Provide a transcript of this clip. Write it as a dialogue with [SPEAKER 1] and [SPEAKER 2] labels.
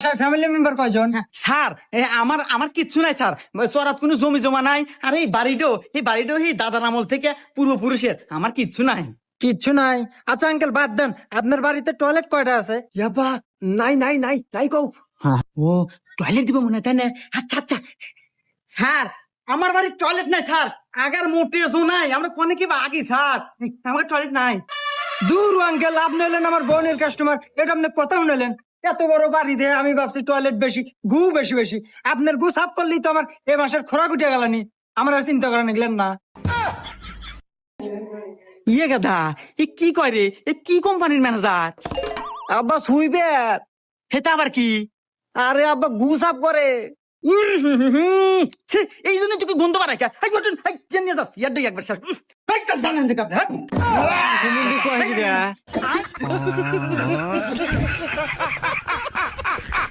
[SPEAKER 1] Family member কয়জন?
[SPEAKER 2] Sir আমার আমার কিচ্ছু নাই স্যার, চরাত কোনো জমি জমা নাই। আর এই বাড়িটাও এই দাদার আমল থেকে পূর্বপুরুষের, আমার কিচ্ছু নাই।
[SPEAKER 1] কিচ্ছু নাই? আচ্ছা আঙ্কেল বাদ দেন, আপনার বাড়িতে টয়লেট কয়টা আছে?
[SPEAKER 3] ইয়াবা নাই কও।
[SPEAKER 2] ও টয়লেট দিব মনে হয়, তাই না? আচ্ছা আচ্ছা স্যার, আমার বাড়ির টয়লেট নাই স্যার, আগার মোটেও নাই, আমরা কোনে কি আগে স্যার, আমার টয়লেট নাই।
[SPEAKER 1] দূর আঙ্কেল, আপনি হলেন আমার বোনের কাস্টমার, এটা আপনি কথা শুনলেন? এত বড় বাড়ি দিয়ে আমি ভাবছি টয়লেট বেশি, গু বেশি বেশি। আপনার গু সাফ করলেই তো আমার এ মাসের খোরাক উঠে গেলানি, আমার আর চিন্তা করা নিগলেন না।
[SPEAKER 2] ইয়ে গাধা, এ কি কয় রে? এ কি কোম্পানির ম্যানেজার?
[SPEAKER 3] আব্বা শুইবে।
[SPEAKER 2] হেটা আবার কি?
[SPEAKER 3] আরে আব্বা গু সাফ করে।
[SPEAKER 2] ছি, এই জন্য তোকে গন্ধ বাড়াই খা। হাই বটন, হাই জেন নিয়ে যাস, ইয়ার একবার স্যার। হাই চল জানেন যে গাধা।
[SPEAKER 1] কয় কি রে?